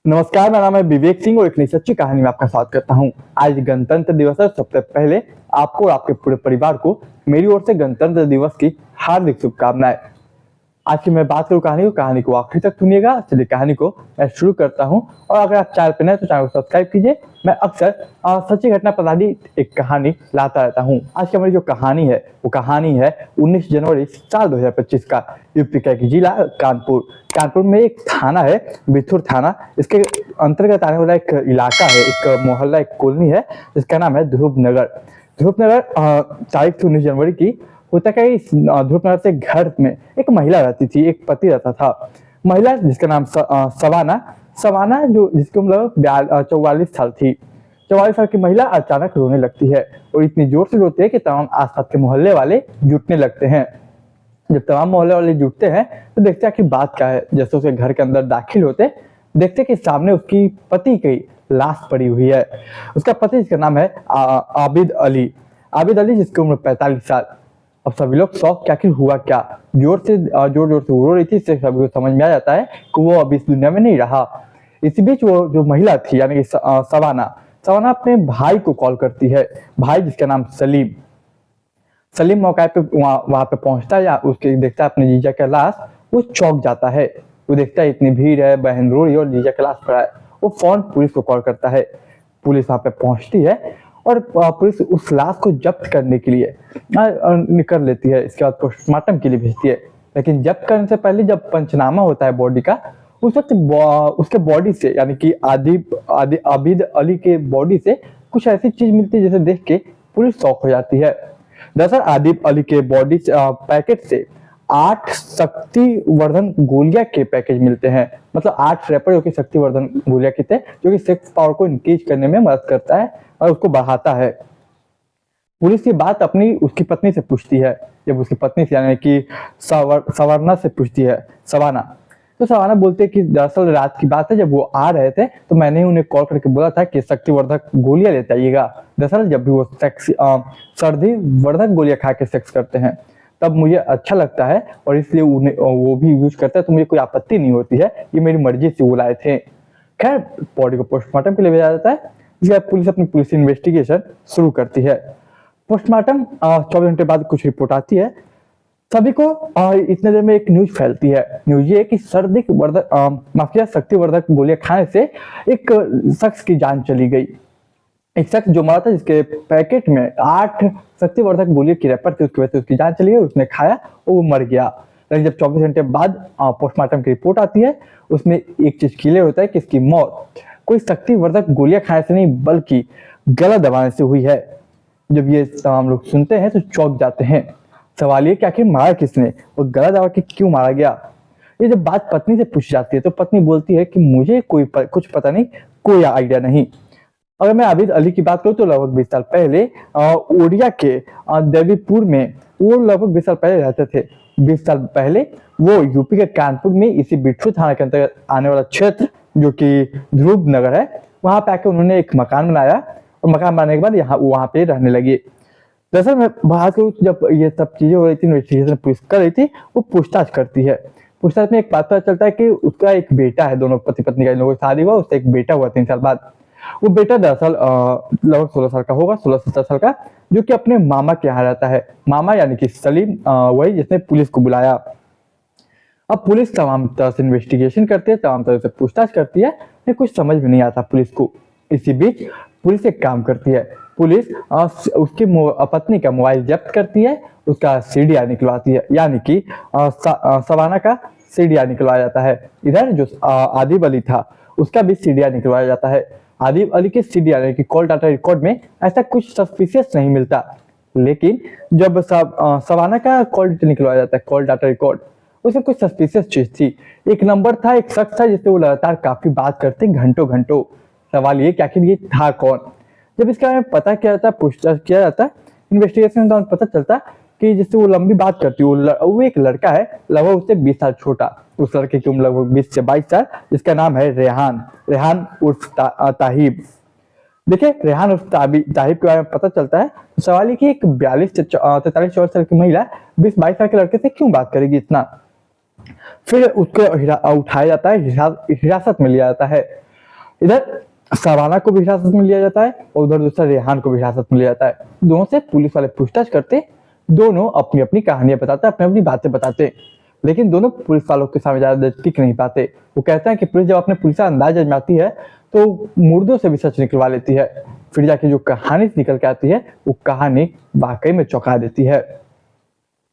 नमस्कार, मेरा नाम है विवेक सिंह और एक नई सच्ची कहानी में आपका स्वागत करता हूं। आज गणतंत्र दिवस है। सबसे पहले आपको और आपके पूरे परिवार को मेरी ओर से गणतंत्र दिवस की हार्दिक शुभकामनाएं। आज की मैं बात करूं कहानी को आखिर तक सुनिएगा। चलिए कहानी को मैं शुरू करता हूं। और अगर आप चैनल पर नए तो चैनल को सब्सक्राइब कीजिए। मैं अक्सर सच्ची घटना पर आधारित एक कहानी लाता रहता हूं। आज की हमारी जो कहानी है वो कहानी है 19 जनवरी साल 2025 का। यूपी का एक जिला कानपुर में एक थाना है, बिथुर थाना। इसके अंतर्गत आने वाला एक इलाका है, एक मोहल्ला, एक कॉलोनी है जिसका नाम है ध्रुव नगर। तारीख 19 जनवरी की। होता क्या, इस ध्रुव नगर से घर में एक महिला रहती थी, एक पति रहता था। महिला जिसका नाम सवाना जो जिसकी उम्र 44 साल थी। 44 साल की महिला अचानक रोने लगती है और इतनी जोर से रोती है कि तमाम आसपास के मोहल्ले वाले जुटने लगते हैं। जब तमाम मोहल्ले वाले जुटते हैं तो देखते हैं कि बात क्या है। जैसे उसके घर के अंदर दाखिल होते देखते कि सामने उसकी पति की लाश पड़ी हुई है। उसका पति जिसका नाम है आबिद अली जिसकी उम्र 45 साल। अब सभी लोग शौक क्या कि हुआ क्या, जोर जोर से रो रही थी। इससे सभी को समझ में आ जाता है कि वो अब इस दुनिया में नहीं रहा। इसी बीच वो जो महिला थी यानी कि सवाना अपने भाई को कॉल करती है। भाई जिसका नाम सलीम मौका पे वहां पे पहुंचता है या उसके देखता है अपने जीजा का लाश। वो चौंक जाता है। वो देखता है इतनी भीड़ है, बहन रो रही है और जीजा का लाश पड़ा है। वो फौरन पुलिस को कॉल करता है। पुलिस वहां पे पहुंचती है और पुलिस उस लाश को जब्त करने के लिए निकल लेती है। इसके बाद पोस्टमार्टम के लिए भेजती है। लेकिन जब्त करने से पहले जब पंचनामा होता है बॉडी का, उस वक्त उसके बॉडी से यानी कि आबिद अली के बॉडी से कुछ ऐसी चीज मिलती है जिसे देख के पुलिस शॉक हो जाती है। दरअसल आदिब अली के बॉडी पैकेट से 8 शक्तिवर्धन गोलियां के पैकेज मिलते हैं। मतलब 8 रैपर जो कि शक्तिवर्धन गोलियां के थे, जो कि सेक्स पावर को इंक्रीज करने में मदद करता है और उसको बढ़ाता है। पुलिस ये बात उसकी पत्नी से पूछती है। जब उसकी पत्नी से यानी कि सवाना से पूछती है तो सवाना बोलते हैं कि दरअसल रात की बात है, जब वो आ रहे थे तो मैंने उन्हें कॉल करके बोला था कि शक्तिवर्धक गोलियां लेते आइएगा। दरअसल जब भी वो सर्दी वर्धक गोलियां खा के सेक्स करते हैं तब मुझे अच्छा लगता है और इसलिए उन्हें वो भी यूज करता है, तो मुझे कोई आपत्ति नहीं होती है। ये मेरी मर्जी से वो लाए थे। खैर, बॉडी को पोस्टमार्टम के लिए भेजा जाता है। इसके बाद पुलिस अपनी पुलिस इन्वेस्टिगेशन शुरू करती है। पोस्टमार्टम 24 घंटे बाद कुछ रिपोर्ट आती है। सभी को इतने देर में एक न्यूज फैलती है। न्यूज ये कि शक्तिवर्धक गोलियां खाने से एक शख्स की जान चली गई। एक शख्स जो मरा था जिसके पैकेट में 8 शक्तिवर्धक गोलियां की रैपर थी, उसकी वजह से उसकी जान चली गई। उसने खाया और वो मर गया। लेकिन जब 24 घंटे बाद पोस्टमार्टम की रिपोर्ट आती है, उसमें एक चीज क्लियर होता है कि इसकी मौत कोई शक्तिवर्धक गोलियां खाने से नहीं बल्कि गला दबाने से हुई है। जब ये तमाम लोग सुनते हैं तो चौंक जाते हैं। सवाल ये कि आखिर मारा किसने और गला दबा के क्यों मारा गया। ये जब बात पत्नी से पूछी जाती है तो पत्नी बोलती है कि मुझे कुछ पता नहीं, कोई आइडिया नहीं। अगर मैं आबिद अली की बात करूं तो लगभग 20 साल पहले ओडिया के देवीपुर में वो लगभग 20 साल पहले रहते थे। 20 साल पहले वो यूपी के कानपुर में इसी बिट्ठू थाना के अंतर्गत आने वाला क्षेत्र जो कि ध्रुव नगर है, वहां पे आके उन्होंने एक मकान बनाया और मकान बनाने के बाद वहां पे रहने लगे। दरअसल मैं बात करूँ, जब ये सब चीजें हो रही थी, इन्वेस्टिगेशन पुलिस कर रही थी, वो पूछताछ करती है। पूछताछ में एक बात पता चलता है कि उसका एक बेटा है। दोनों पति पत्नी का इन लोगों की शादी हुआ, उससे एक बेटा हुआ 3 साल बाद। वो बेटा दरअसल लगभग 16 साल का होगा, 16-17 साल का, जो कि अपने मामा के यहाँ रहता है। मामा यानी कि सलीम, वही जिसने पुलिस को बुलाया। अब पुलिस तमाम तरह से इन्वेस्टिगेशन करती है, तमाम तरह से पूछताछ करती है, लेकिन कुछ समझ में नहीं आता पुलिस को। इसी बीच पुलिस एक काम करती है। पुलिस उसकी पत्नी का मोबाइल जब्त करती है, उसका सीडीआर निकलवाती है, यानी कि सवाना का सीडीआर निकलवाया जाता है। इधर जो आदिब अली था उसका भी सीडीआर निकलवाया जाता है। आदिब अली के सीडीआर यानी कि कॉल डाटा रिकॉर्ड में ऐसा कुछ सस्पिशियस नहीं मिलता। लेकिन जब सवाना का कॉल निकलवाया जाता है, कॉल डाटा रिकॉर्ड, उसमें कुछ सस्पिशियस चीज थी। एक नंबर था, एक शख्स था जिससे वो लगातार काफी बात करते घंटों। सवाल ये कि आखिर ये था कौन। जब इसके बारे में पता किया जाता है, पूछताछ किया जाता है, इन्वेस्टिगेशन में पता चलता कि जिससे वो लंबी बात करती है वो एक लड़का है, लगभग उससे 20 साल छोटा। उस लड़के की उम्र लगभग 20 से 22 साल, जिसका नाम है रेहान उर्फ ताहिब। देखिए, रेहान उर्फ ताहिब के बारे में पता चलता है तो सवाल ये कि एक 43-44 साल की महिला 20-22 साल के लड़के से क्यों बात करेगी इतना। फिर उसको उठाया जाता है, हिरासत में लिया जाता है। इधर शबाना को भी हिरासत में लिया जाता है और उधर दूसरा रेहान को भी हिरासत में लिया जाता है। दोनों से पुलिस वाले पूछताछ करते, दोनों अपनी अपनी कहानियां बताते, अपनी अपनी बातें बताते, लेकिन दोनों पुलिस वालों के सामने ज्यादा टिक नहीं पाते। वो कहते हैं कि पुलिस जब अपने पुलिस का अंदाज आजमाती है तो मुर्दों से भी सच निकलवा लेती है, फिर जाके जो कहानी निकल के आती है वो कहानी वाकई में चौंका देती है।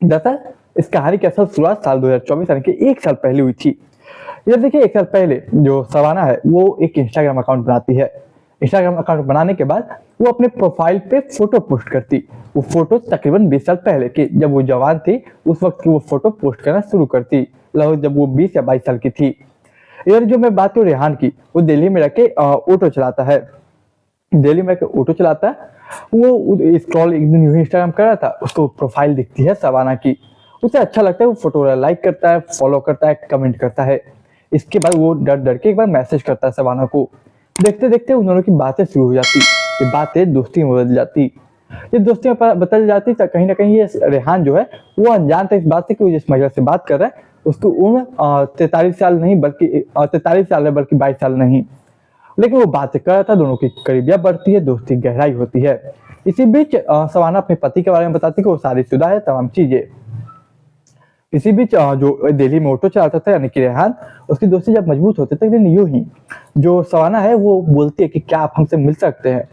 दरअसल इस कहानी की असल शुरुआत साल 2024 यानी कि 1 साल पहले हुई थी। इधर देखिए 1 साल पहले जो शबाना है वो एक इंस्टाग्राम अकाउंट बनाती है। इंस्टाग्राम अकाउंट बनाने के बाद वो अपने प्रोफाइल पे फोटो पोस्ट करती। वो फोटो तकरीबन 20 साल पहले की, जब वो जवान थी उस वक्त की वो फोटो पोस्ट करना शुरू करती, लगभग जब वो 20 या 22 साल की थी। इधर जो मैं बात करूँ रेहान की, वो दिल्ली में रह के ऑटो चलाता है। दिल्ली में ऑटो चलाता है, वो स्क्रॉल एक दिन यूं इंस्टाग्राम कर रहा था, उसको प्रोफाइल दिखती है शबाना की, उसे अच्छा लगता है, वो फोटो लाइक करता है, फॉलो करता है, कमेंट करता है। इसके बाद वो डर डर के एक बार मैसेज करता है शबाना को। देखते देखते उन दोनों की बातें शुरू हो जाती, ये बातें दोस्ती में बदल जाती। ये दोस्ती में बदल जाती तो कहीं ना कहीं ये रेहान जो है वो अनजान था इस बात से कि वो जिस महिला से बात कर रहा है उसकी उम्र 43 साल नहीं बल्कि 43 साल है, बल्कि 22 साल नहीं। लेकिन वो बातें कर रहा था, दोनों की करीबियत बढ़ती है, दोस्ती गहराई होती है। इसी बीच शबाना अपने पति के बारे में बताती कि वो शादीशुदा है, तमाम चीजें। इसी बीच जो दिल्ली में ऑटो चलाता था यानी कि रेहान, उसकी दोस्ती जब मजबूत होती थी, लेकिन यूं ही जो शबाना है वो बोलती है कि क्या आप हमसे मिल सकते हैं।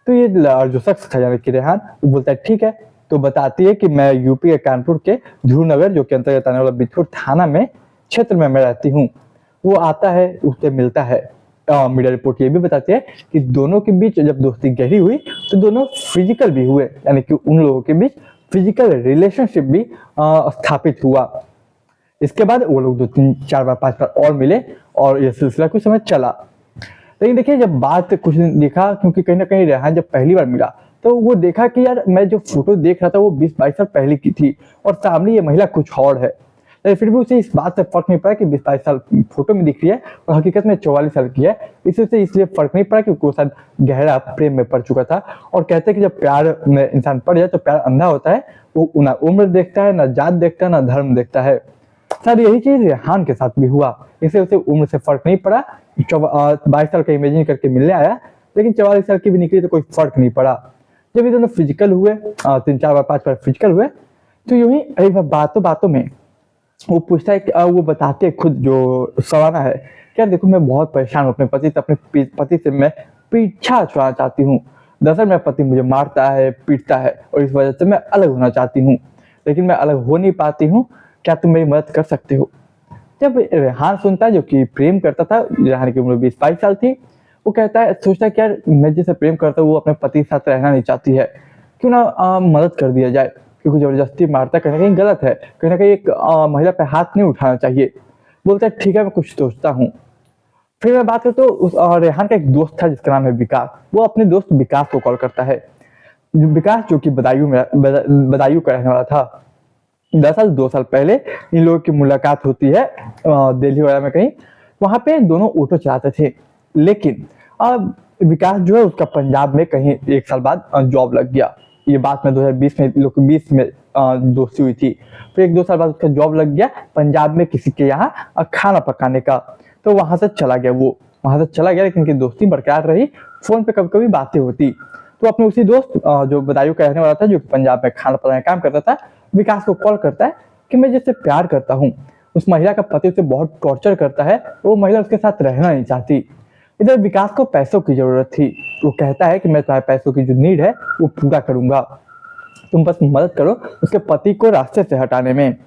तो ये जो शख्स था यानी कि रेहान, वो बोलता है ठीक है। तो बताती है कि मैं यूपी के कानपुर के ध्रुवनगर जो के अंतर्गत आने वाला बिजपुर थाना में क्षेत्र में मैं रहती हूँ। वो आता है, उससे मिलता है। मीडिया रिपोर्ट ये भी बताती है कि दोनों के बीच जब दोस्ती गहरी हुई तो दोनों फिजिकल भी हुए, यानी कि उन लोगों के बीच फिजिकल रिलेशनशिप भी स्थापित हुआ। इसके बाद वो लोग 2 3 4 बार 5 बार और मिले और ये सिलसिला कुछ समय चला। लेकिन देखिए जब बात कुछ दिन देखा, क्योंकि कहीं ना कहीं रेहान जब पहली बार मिला तो वो देखा कि यार मैं जो फोटो देख रहा था वो 20-22 साल पहले की थी और सामने ये महिला कुछ और है। लेकिन फिर भी उसे इस बात से फर्क नहीं पड़ा कि 20-22 साल फोटो में दिख रही है और हकीकत में 44 साल की है। इससे इसलिए फर्क नहीं पड़ा क्योंकि वो शायद गहरा प्रेम में पड़ चुका था। और कहते हैं कि जब प्यार में इंसान पड़ जाए तो प्यार अंधा होता है, वो ना उम्र देखता है, ना जात देखता है, ना धर्म देखता है। सर यही चीज रेहान के साथ भी हुआ, इसलिए उसे उम्र से फर्क नहीं पड़ा। 22 साल का इमेजिन करके मिलने आया, लेकिन 44 साल की भी निकली तो कोई फर्क नहीं पड़ा। जब ये दोनों फिजिकल हुए, 3 4 बार 5 बार फिजिकल हुए, तो यूं ही एक बार बातों बातों में वो पूछता है कि वो बताते हैं खुद जो शबाना है, क्या देखो मैं बहुत परेशान हूँ अपने पति से, अपने पति से मैं पीछा छुड़ाना चाहती हूँ। दरअसल मेरा पति मुझे मारता है, पीटता है और इस वजह से मैं अलग होना चाहती हूँ, लेकिन मैं अलग हो नहीं पाती हूँ, क्या तुम मेरी मदद कर सकते हो। जब रेहान सुनता है, जो कि प्रेम करता था, रेहान की उम्र 20-22 साल थी, वो कहता है, सोचता है कि यार मैं जिसे प्रेम करता हूँ वो अपने पति के साथ रहना नहीं चाहती है, क्यों ना मदद कर दिया जाए, क्योंकि जबरदस्ती मारता कहीं ना कहीं गलत है, कहीं ना कहीं एक महिला पे हाथ नहीं उठाना चाहिए। बोलता है ठीक है मैं कुछ सोचता हूँ। फिर मैं बात करता हूँ उस रेहान का एक दोस्त था जिसका नाम है विकास। वो अपने दोस्त विकास को कॉल करता है। विकास जो कि बदायूं का रहने वाला था। दरअसल 2 साल पहले इन लोगों की मुलाकात होती है दिल्ली वगैरह में कहीं, वहां पे दोनों ऑटो चलाते थे। लेकिन अब विकास जो है उसका पंजाब में कहीं 1 साल बाद जॉब लग गया। ये बात में 2020 में लोग 20 में दोस्ती हुई थी। फिर 1-2 साल बाद उसका जॉब लग गया पंजाब में किसी के यहाँ खाना पकाने का, तो वहां से चला गया। वो वहां से चला गया, लेकिन उनकी दोस्ती बरकरार रही, फोन पे कभी कभी बातें होती। तो अपने उसी दोस्त जो बदायूं का रहने वाला था, जो पंजाब में खाना पकाने का काम करता था, विकास को कॉल करता है कि मैं जिससे प्यार करता हूँ उस महिला का पति उसे बहुत टॉर्चर करता है, वो महिला उसके साथ रहना नहीं चाहती। इधर विकास को पैसों की जरूरत थी। वो कहता है कि मैं तुम्हारे पैसों की जो नीड है वो पूरा करूंगा, तुम बस मदद करो उसके पति को रास्ते से हटाने में।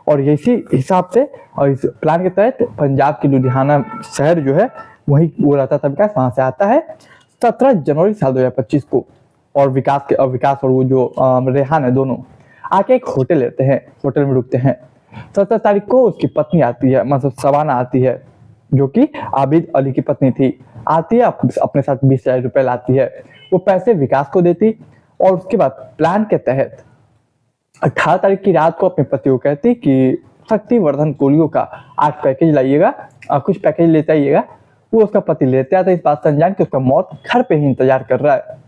और इसी हिसाब से और इस प्लान के तहत पंजाब की लुधियाना शहर जो है वही वो रहता था विकास, वहां से आता है 17 जनवरी साल 2025 को। और विकास और वो जो रेहान है दोनों आके एक होटल लेते हैं, होटल में रुकते हैं। 17 तारीख को उसकी पत्नी आती है, मतलब शबाना आती है, जो कि आबिद अली की पत्नी थी। आती है अपने साथ 20,000 रुपए लाती है। वो पैसे विकास को देती और उसके बाद प्लान के तहत 18 तारीख की रात को अपने पति को कहती कि शक्तिवर्धन कोलियो का 8 पैकेज लाइएगा, कुछ पैकेज लेते आइएगा। वो उसका पति लेते आता है, इस बात से अनजान कि उसका मौत घर पे ही इंतजार कर रहा है।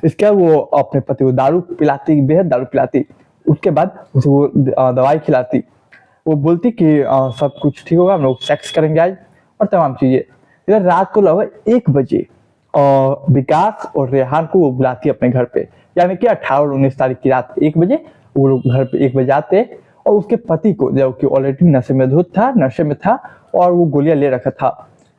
इसके बाद वो अपने पति को दारू पिलाती, बेहद दारू पिलाती। उसके बाद उसे वो दवाई खिलाती। वो बोलती कि सब कुछ ठीक होगा, हम लोग सेक्स करेंगे आज और तमाम चीजें। इधर रात को लगभग 1 बजे विकास और रेहान को वो बुलाती है अपने घर पे, यानी कि 18 और 19 तारीख की रात 1 बजे वो लोग घर पे 1 बजे आते हैं। और उसके पति को, जो कि ऑलरेडी नशे में था और वो गोलियां ले रखा था,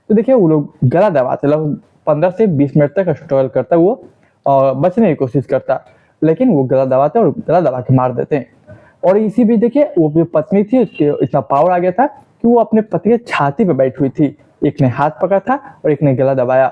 तो देखिए वो लोग गला दबाते, लगभग 15 से 20 मिनट तक स्ट्रगल करता वो बचने की कोशिश करता, लेकिन वो गला दबाते और गला दबा के मार देते हैं। और इसी बीच देखिए वो जो पत्नी थी उसके इतना पावर आ गया था कि वो अपने पति के छाती पे बैठी हुई थी, एक ने हाथ पकड़ा था और एक ने गला दबाया।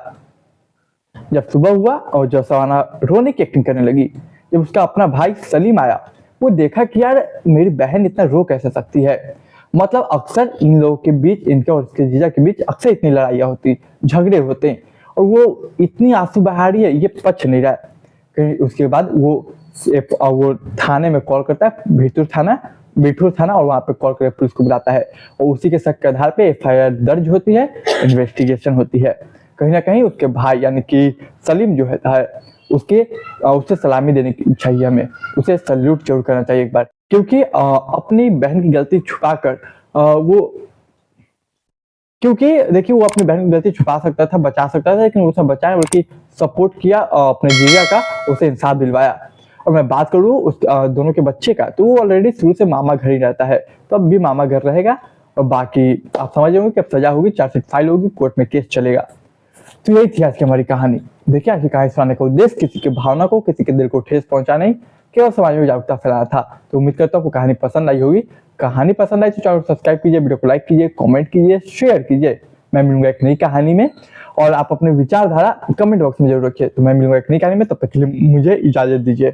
जब सुबह हुआ और जब सवाना रोने की एक्टिंग करने लगी, जब उसका अपना भाई सलीम आया, वो देखा कि यार मेरी बहन इतना रो कैसे सकती है। मतलब अक्सर इन लोगों के बीच, इनके और उसके जीजा के बीच अक्सर इतनी लड़ाइयाँ होती, झगड़े होते हैं, और वो इतनी आंसू बहा रही है, ये पच नहीं रहा है। कहीं उसके बाद वो थाने में कॉल करता है, बिठूर थाना, और वहाँ पे कॉल करके पुलिस को बुलाता है, और उसी के शक के आधार पे FIR दर्ज होती है, इन्वेस्टिगेशन होती है। कहीं ना कहीं उसके भाई यानी कि सलीम जो है उसे सलामी देनी चाहिए, हमें उसे सल्यूट जरूर करना चाहिए एक बार, क्योंकि अपनी बहन की गलती छुपाकर क्योंकि देखिए वो अपनी बहन की गलती छुपा सकता था, बचा सकता था, लेकिन उसने बचाया बल्कि सपोर्ट किया अपने जीजा का, उसे इंसाफ दिलवाया। और मैं बात करूँ उस दोनों के बच्चे का, तो वो ऑलरेडी शुरू से मामा घर ही रहता है, तो अब भी मामा घर रहेगा। और बाकी आप समझ होंगे कि अब सजा होगी, चार्जशीट फाइल होगी, कोर्ट में केस चलेगा। तो यही थी आज की हमारी कहानी। देखिए आज की कहानी सुनाने का उद्देश्य किसी की भावना को, किसी के दिल को ठेस पहुंचाना नहीं, केवल समाज में जागरूकता फैलाना था। तो उम्मीद करता हूँ आपको कहानी पसंद आई होगी। कहानी पसंद आई तो चैनल को सब्सक्राइब कीजिए, वीडियो को लाइक कीजिए, कमेंट कीजिए, शेयर कीजिए। मैं मिलूंगा एक नई कहानी में, और आप अपने विचारधारा कमेंट बॉक्स में जरूर रखिए। तो मैं मिलूंगा एक नई कहानी में, तब तक के लिए मुझे इजाजत दीजिए।